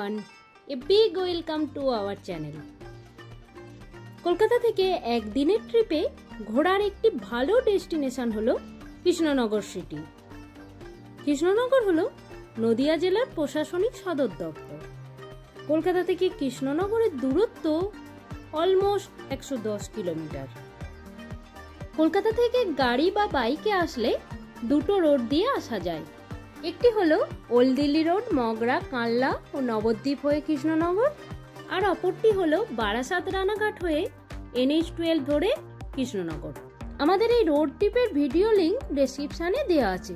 everyone, a big welcome to our channel. Kolkata থেকে একদিনের ট্রিপে ঘোরার একটি ভালো ডেস্টিনেশন হলো কৃষ্ণনগর সিটি। কৃষ্ণনগর হলো নদিয়া জেলার প্রশাসনিক সদর দপ্তর। কলকাতা থেকে কৃষ্ণনগরের দূরত্ব অলমোস্ট 110 কিলোমিটার। কলকাতা থেকে গাড়ি বা বাইকে আসলে দুটো রোড দিয়ে আসা যায়। একটি হলো ওল্ড দিল্লি রোড, মগরা, কানলা ও নবদ্বীপ হয়ে কৃষ্ণনগর, আর অপরটি হলো বারাসাত রানাঘাট হয়ে NH-12 ধরে কৃষ্ণনগর। আমাদের এই রোড ট্রিপের ভিডিও লিংক ডেসক্রিপশনে দেওয়া আছে,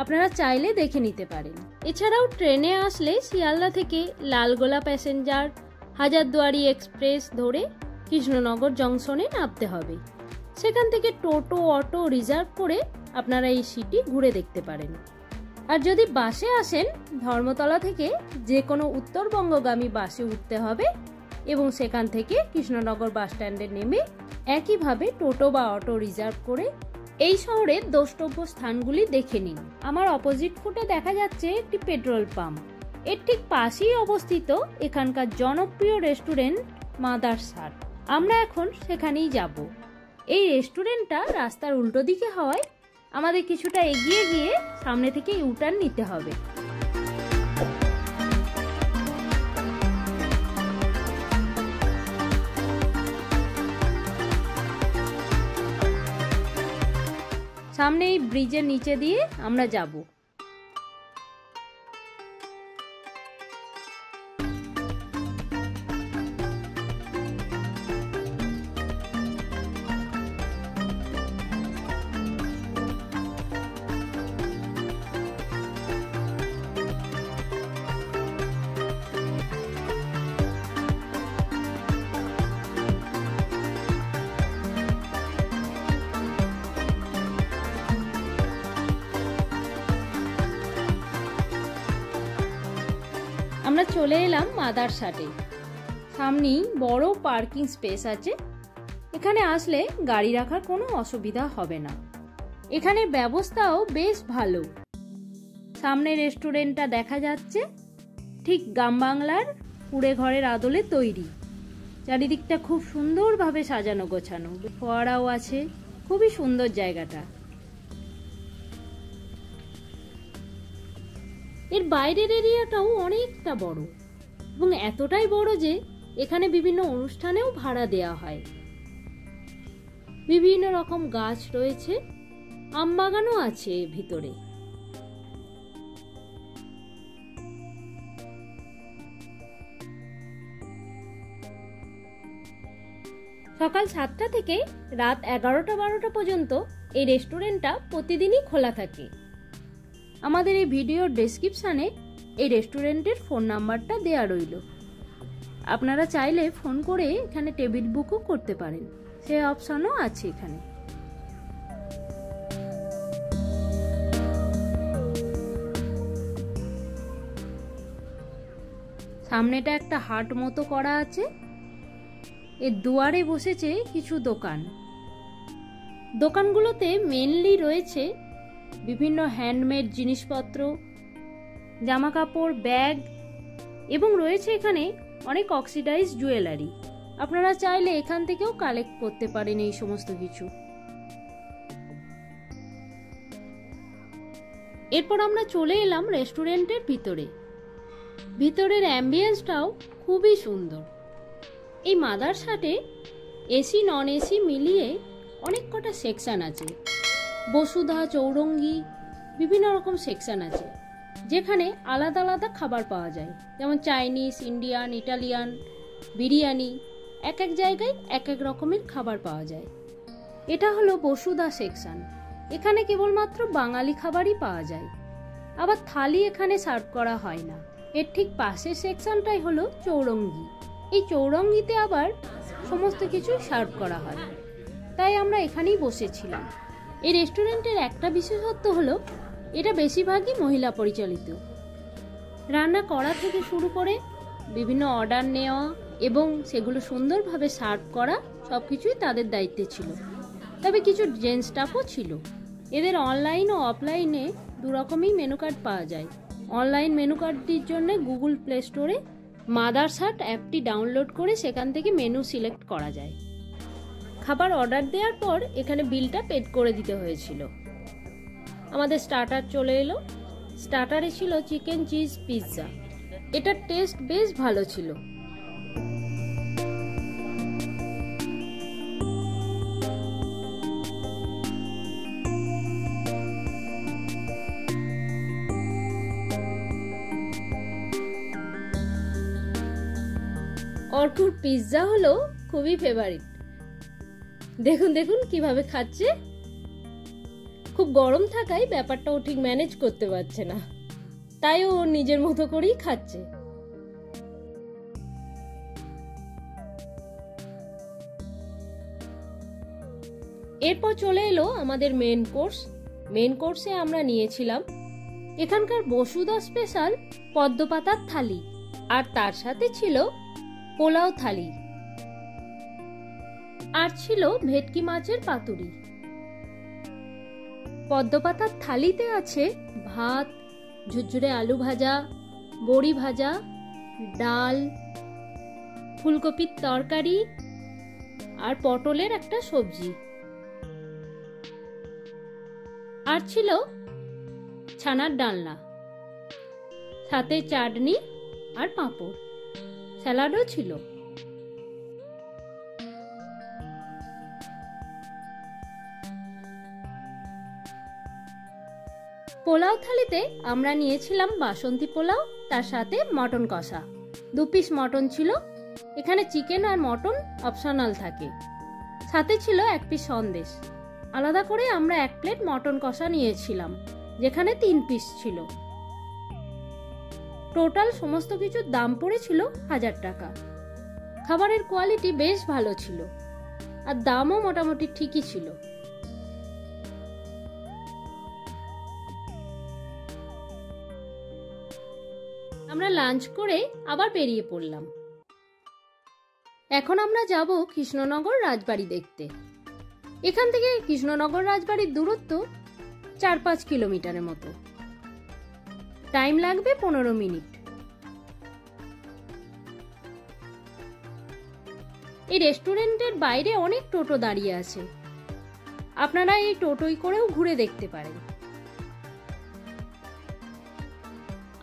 আপনারা চাইলে দেখে নিতে পারেন। এছাড়াও ট্রেনে আসলে শিয়ালদা থেকে লালগোলা প্যাসেঞ্জার, হাজারদুয়ারি এক্সপ্রেস ধরে কৃষ্ণনগর জংশনে নামতে হবে। সেখান থেকে টোটো, অটো রিজার্ভ করে আপনারা এই সিটি ঘুরে দেখতে পারেন। আর যদি বাসে আসেন, ধর্মতলা থেকে যে কোনো উত্তরবঙ্গগামী বাসে উঠতে হবে এবং সেখান থেকে কৃষ্ণনগর বাস স্ট্যান্ডে নেমে একইভাবে টোটো বা অটো রিজার্ভ করে এই শহরের দ্রষ্টব্য স্থানগুলি দেখে নিন। আমার অপোজিট ফুটে দেখা যাচ্ছে একটি পেট্রোল পাম্প। এর ঠিক পাশেই অবস্থিত এখানকার জনপ্রিয় রেস্টুরেন্ট মাদার্স হাট। আমরা এখন সেখানেই যাব। এই রেস্টুরেন্টটা রাস্তার উল্টো দিকে হওয়ায় আমাদের কিছুটা এগিয়ে গিয়ে সামনে থেকে ইউটার্ন নিতে হবে। সামনে এই ব্রিজের নিচে দিয়ে আমরা যাব। আমরা চলে এলাম মাদার্স হাটে। সামনেই বড় পার্কিং স্পেস আছে। এখানে আসলে গাড়ি রাখার কোনো অসুবিধা হবে না। এখানের ব্যবস্থাও বেশ ভালো। সামনে রেস্টুরেন্টটা দেখা যাচ্ছে, ঠিক গ্রাম বাংলার কুড়ে ঘরের আদলে তৈরি। চারিদিকটা খুব সুন্দরভাবে সাজানো গোছানো, ফোয়ারাও আছে। খুবই সুন্দর জায়গাটা। এর বাইরের এরিয়াটাও অনেকটা বড় এবং এতটাই বড় যে এখানে বিভিন্ন অনুষ্ঠানেও ভাড়া দেওয়া হয়। বিভিন্ন রকম গাছ রয়েছে, আমবাগানও আছে ভিতরে। সকাল 7টা থেকে রাত 11টা-12টা পর্যন্ত এই রেস্টুরেন্টটা প্রতিদিনই খোলা থাকে। আমাদের এই ভিডিওর ডেসক্রিপশনে এই রেস্টুরেন্টের ফোন নাম্বারটা দেয়া রইল। আপনারা চাইলে ফোন করে এখানে টেবিল বুকও করতে পারেন, সে অপশনও আছে এখানে। সামনেটা একটা হাট মতো করা আছে। এর দুয়ারে বসেছে কিছু দোকান। দোকানগুলোতে মেনলি রয়েছে বিভিন্ন হ্যান্ডমেড জিনিসপত্র, জামা কাপড়, ব্যাগ এবং রয়েছে এখানে অনেক অক্সিডাইজ জুয়েলারি। আপনারা চাইলে এখান থেকেও কালেক্ট করতে পারেন এই সমস্ত কিছু। এরপর আমরা চলে এলাম রেস্টুরেন্টের ভিতরে। ভিতরের অ্যাম্বিয়েন্সটাও খুবই সুন্দর। এই মাদার্স হাটে এসি নন এসি মিলিয়ে অনেক কটা সেকশন আছে। বসুধা, চৌরঙ্গি, বিভিন্ন রকম সেকশন আছে যেখানে আলাদা আলাদা খাবার পাওয়া যায়, যেমন চাইনিজ, ইন্ডিয়ান, ইটালিয়ান, বিরিয়ানি। এক এক জায়গায় এক এক রকমের খাবার পাওয়া যায়। এটা হলো বসুধা সেকশন। এখানে কেবলমাত্র বাঙালি খাবারই পাওয়া যায়, আবার থালি এখানে সার্ভ করা হয় না। এর ঠিক পাশের সেকশনটাই হলো চৌরঙ্গি। এই চৌরঙ্গিতে আবার সমস্ত কিছু সার্ভ করা হয়, তাই আমরা এখানেই বসেছিলাম। এই রেস্টুরেন্টের একটা বিশেষত্ব হলো এটা বেশিরভাগই মহিলা পরিচালিত। রান্না করা থেকে শুরু করে বিভিন্ন অর্ডার নেওয়া এবং সেগুলো সুন্দরভাবে সার্ভ করা সবকিছুই তাদের দায়িত্বে ছিল। তবে কিছু জেন্টস স্টাফও ছিল। এদের অনলাইন ও অফলাইনে দুরকমই মেনু কার্ড পাওয়া যায়। অনলাইন মেনু কার্ডটির জন্য গুগল প্লে স্টোরে মাদার্স হাট অ্যাপটি ডাউনলোড করে সেখান থেকে মেনু সিলেক্ট করা যায়। খাবার অর্ডার দেওয়ার পর এখানে বিলটা পেড করে দিতে হয়েছিল। আমাদের স্টার্টার চলে এলো। স্টার্টারে ছিল চিকেন চিজ পিৎজা। এটার টেস্ট বেশ ভালো ছিল। অর্কুর পিৎজা হলো খুবই ফেভারিট। দেখুন দেখুন কিভাবে খাচ্ছে। খুব গরম থাকায় ব্যাপারটা ও ঠিক ম্যানেজ করতে পারছে না, তাই ও নিজের মতো করেই খাচ্ছে। এরপর চলে এলো আমাদের মেন কোর্স। মেন কোর্সে আমরা নিয়েছিলাম এখানকার বসুধা স্পেশাল পদ্ম পাতার থালি, আর তার সাথে ছিল পোলাও থালি, আর ছিল ভেটকি মাছের পাতুরি। পদ্ম পাতার থালিতে আছে ভাত, ঝুরঝুরে আলু ভাজা, বড়ি ভাজা, ডাল, ফুলকপির তরকারি আর পটলের একটা সবজি, আর ছিল ছানার ডালনা, সাথে চাটনি আর পাঁপড়, স্যালাডও ছিল। পোলাও থালিতে আমরা নিয়েছিলাম বাসন্তী পোলাও, তার সাথে মটন কষা। 2 পিস মটন ছিল। এখানে চিকেন আর মটন অপশনাল থাকে। সাথে ছিল 1 পিস সন্দেশ। আলাদা করে আমরা 1 প্লেট মটন কষা নিয়েছিলাম, যেখানে 3 পিস ছিল। টোটাল সমস্ত কিছুর দাম পড়েছিল 1000 টাকা। খাবারের কোয়ালিটি বেশ ভালো ছিল, আর দামও মোটামুটি ঠিকই ছিল। আমরা লাঞ্চ করে আবার বেরিয়ে পড়লাম। এখন আমরা যাব কৃষ্ণনগর রাজবাড়ি দেখতে। এখান থেকে কৃষ্ণনগর রাজবাড়ির দূরত্ব 4-5 কিলোমিটারের মতো। টাইম লাগবে 15 মিনিট। এই রেস্টুরেন্টের বাইরে অনেক টোটো দাঁড়িয়ে আছে। আপনারা এই টোটোই করেও ঘুরে দেখতে পারেন।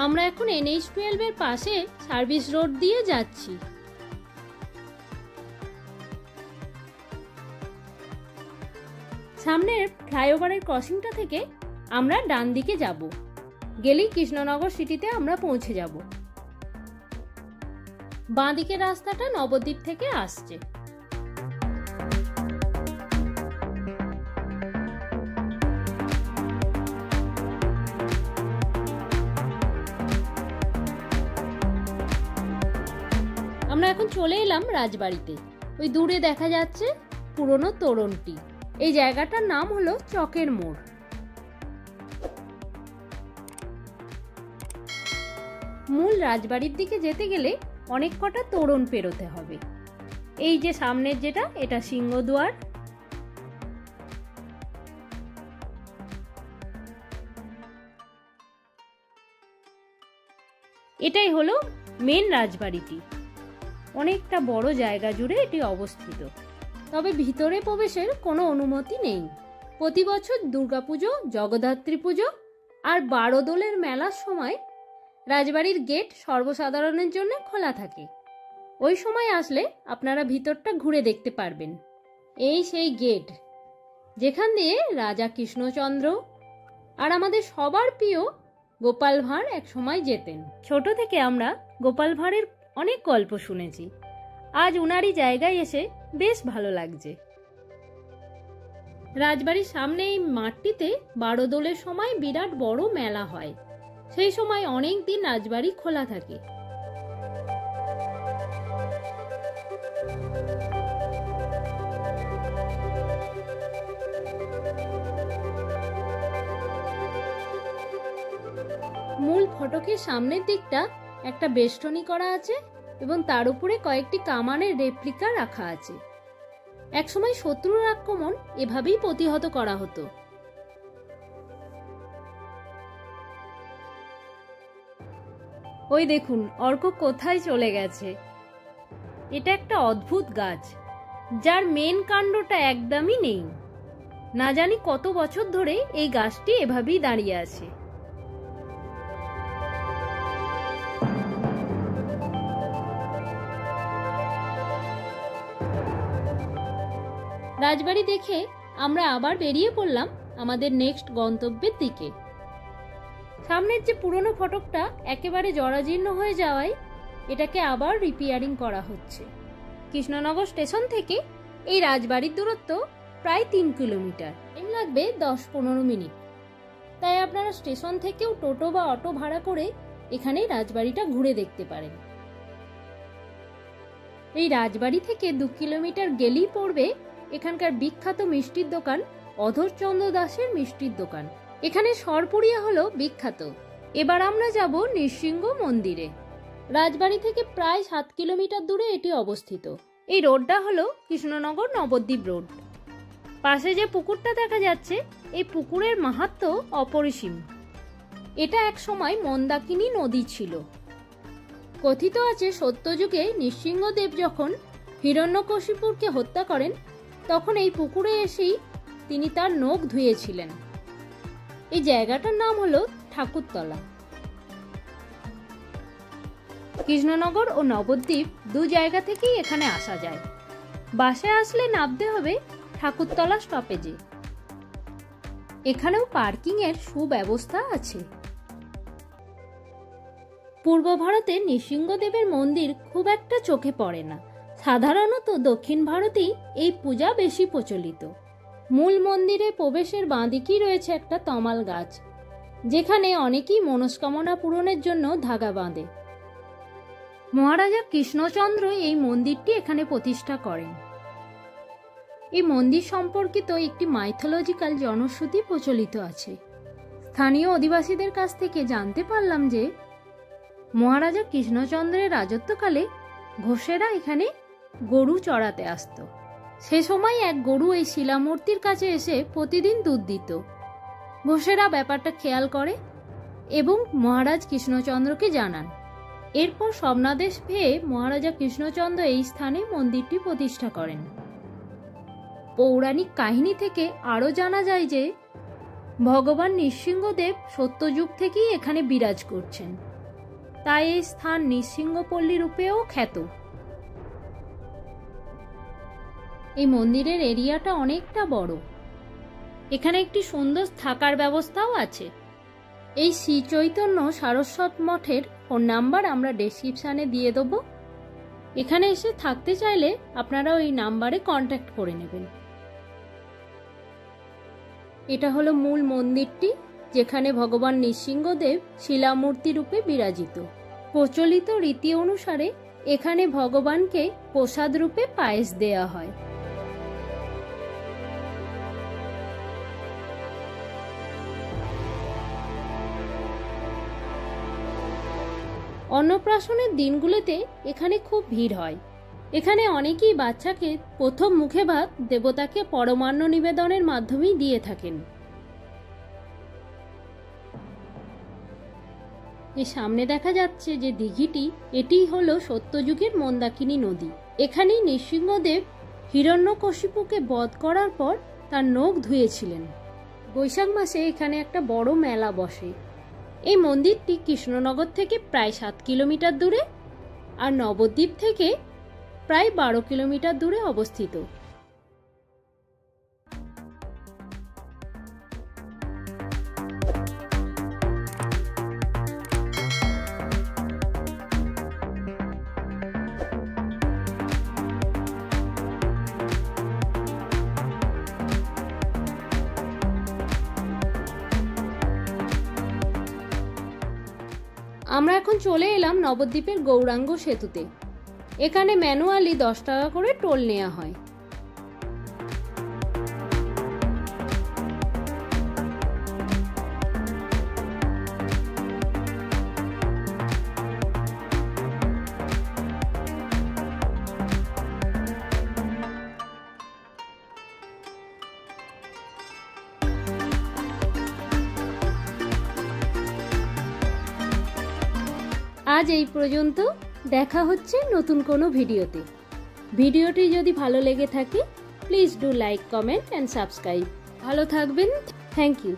আমরা এখন NH-12 এর পাশে সার্ভিস রোড দিয়ে যাচ্ছি। সামনের ফ্লাইওভারের ক্রসিংটা থেকে আমরা ডান দিকে যাব। গেলেই কৃষ্ণনগর সিটিতে আমরা পৌঁছে যাব। বাঁ দিকের রাস্তাটা নবদ্বীপ থেকে আসছে। আমরা এখন চলে এলাম রাজবাড়িতে। ওই দূরে দেখা যাচ্ছে পুরনো তোরণটি। এই জায়গাটার নাম হলো চকের মোড়। মূল রাজবাড়ির দিকে যেতে গেলে অনেক কটা তোরণ পেরোতে হবে। এই যে সামনের যেটা, এটা সিংহদুয়ার। এটাই হলো মেন রাজবাড়িটি। অনেকটা বড় জায়গা জুড়ে এটি অবস্থিত, তবে ভিতরে প্রবেশের কোনো অনুমতি নেই। প্রতি বছর দুর্গাপুজো, জগদ্ধাত্রী পুজো আর 12 দোলের মেলার সময় রাজবাড়ির গেট সর্বসাধারণের জন্য খোলা থাকে। ওই সময় আসলে আপনারা ভিতরটা ঘুরে দেখতে পারবেন। এই সেই গেট, যেখান দিয়ে রাজা কৃষ্ণচন্দ্র আর আমাদের সবার প্রিয় গোপাল ভাঁড় এক সময় যেতেন। ছোট থেকে আমরা গোপাল ভাঁড়ের অনেক গল্প শুনেছি। আজ উনারই জায়গায় এসে বেশ ভালো লাগছে। রাজবাড়ির সামনে এই মাঠটিতে 12 দোলের সময় বিরাট বড় মেলা হয়। সেই সময় অনেক দিন রাজবাড়ি খোলা থাকে। মূল ফটকের সামনের দিকটা একটা বেষ্টনী করা আছে এবং তার উপরে কয়েকটি কামানের রেপ্লিকা রাখা আছে। একসময় শত্রুর আক্রমণ এভাবেই প্রতিহত করা হতো। ওই দেখুন অর্ক কোথায় চলে গেছে। এটা একটা অদ্ভুত গাছ, যার মেন কাণ্ডটা একদমই নেই। না জানি কত বছর ধরে এই গাছটি এভাবেই দাঁড়িয়ে আছে। রাজবাড়ি দেখে আমরা আবার বেরিয়ে পড়লাম আমাদের নেক্সট গন্তব্যের দিকে। সামনের যে পুরনো ফটকটা একেবারে জরাজীর্ণ হয়ে যাওয়ায় এটাকে আবার রিপেয়ারিং করা হচ্ছে। কৃষ্ণনগর স্টেশন থেকে এই রাজবাড়ির দূরত্ব প্রায় 3 কিলোমিটার, টাইম লাগবে 10-15 মিনিট। তাই আপনারা স্টেশন থেকেও টোটো বা অটো ভাড়া করে এখানে রাজবাড়িটা ঘুরে দেখতে পারেন। এই রাজবাড়ি থেকে 2 কিলোমিটার গেলেই পড়বে এখানকার বিখ্যাত মিষ্টির দোকান অধরচন্দ্র দাসের মিষ্টির দোকান। এখানে সরপুরিয়া হলো বিখ্যাত। এবার আমরা যাব নৃসিংহ মন্দিরে। রাজবাড়ি থেকে প্রায় 7 কিলোমিটার দূরে এটি অবস্থিত। এই রোডটা হলো কৃষ্ণনগর নবদ্বীপ রোড। পাশে যে পুকুরটা দেখা যাচ্ছে, এই পুকুরের মাহাত্ম্য অপরিসীম। এটা এক সময় মন্দাকিনী নদী ছিল। কথিত আছে সত্যযুগে নৃসিংহদেব যখন হিরণ্যকশিপুরকে হত্যা করেন, তখন এই পুকুরে এসেই তিনি তার নখ ধুয়েছিলেন। এই জায়গাটার নাম হলো ঠাকুরতলা। কৃষ্ণনগর ও নবদ্বীপ 2 জায়গা থেকেই এখানে আসা যায়। বাসে আসলে নামতে হবে ঠাকুরতলা স্টপেজে। এখানেও পার্কিং এর সুব্যবস্থা আছে। পূর্ব ভারতে নৃসিংহদেবের মন্দির খুব একটা চোখে পড়ে না। সাধারণত দক্ষিণ ভারতেই এই পূজা বেশি প্রচলিত। মূল মন্দিরে প্রবেশের বাঁদিকেই রয়েছে একটা তমাল গাছ, যেখানে অনেকেই মনস্কামনা পূরণের জন্য ধাগা বাঁধে। মহারাজা কৃষ্ণচন্দ্র এই মন্দিরটি এখানে প্রতিষ্ঠা করেন। এই মন্দির সম্পর্কিত একটি মাইথোলজিক্যাল জনশ্রুতি প্রচলিত আছে। স্থানীয় অধিবাসীদের কাছ থেকে জানতে পারলাম যে মহারাজা কৃষ্ণচন্দ্রের রাজত্বকালে ঘোষেরা এখানে গরু চড়াতে আসত। সে সময় এক গরু এই শিলামূর্তির কাছে এসে প্রতিদিন দুধ দিত। ঘোষেরা ব্যাপারটা খেয়াল করে এবং মহারাজ কৃষ্ণচন্দ্রকে জানান। এরপর স্বপ্নাদেশ পেয়ে মহারাজা কৃষ্ণচন্দ্র এই স্থানে মন্দিরটি প্রতিষ্ঠা করেন। পৌরাণিক কাহিনী থেকে আরও জানা যায় যে ভগবান নৃসিংহদেব সত্যযুগ থেকেই এখানে বিরাজ করছেন, তাই এই স্থান নৃসিংহপল্লী রূপেও খ্যাত। এই মন্দিরের এরিয়াটা অনেকটা বড়। এখানে একটি সুন্দর থাকার ব্যবস্থাও আছে। এই শ্রী চৈতন্য সারস্বত মঠের ফোন নাম্বার আমরা ডেসক্রিপশানে দিয়ে দেবো। এখানে এসে থাকতে চাইলে আপনারা ওই নাম্বারে কন্ট্যাক্ট করে নেবেন। এটা হলো মূল মন্দিরটি, যেখানে ভগবান নৃসিংহদেব শিলামূর্তি রূপে বিরাজিত। প্রচলিত রীতি অনুসারে এখানে ভগবানকে প্রসাদ রূপে পায়েস দেয়া হয়। অন্নপ্রাশনের দিনগুলোতে এখানে খুব ভিড় হয়। এখানে অনেকেই বাচ্চাকে প্রথম মুখে ভাত দেবতাকে পরমান্ন নিবেদনের মাধ্যমেই দিয়ে থাকেন। এই সামনে দেখা যাচ্ছে যে দিঘিটি, এটি হলো সত্যযুগের মন্দাকিনী নদী। এখানেই নৃসিংহদেব হিরণ্যকশিপুকে বধ করার পর তার নখ ধুয়েছিলেন। বৈশাখ মাসে এখানে একটা বড় মেলা বসে। এই মন্দিরটি কৃষ্ণনগর থেকে প্রায় 7 কিলোমিটার দূরে আর নবদ্বীপ থেকে প্রায় 12 কিলোমিটার দূরে অবস্থিত। আমরা এখন চলে এলাম নবদ্বীপের গৌরাঙ্গ সেতুতে। এখানে ম্যানুয়ালি 10 টাকা করে টোল নেওয়া হয়। আজ এই পর্যন্ত, দেখা হচ্ছে নতুন কোনো ভিডিওতে। ভিডিওটি যদি ভালো লেগে থাকে please do like, comment and subscribe. ভালো থাকবেন। Thank you.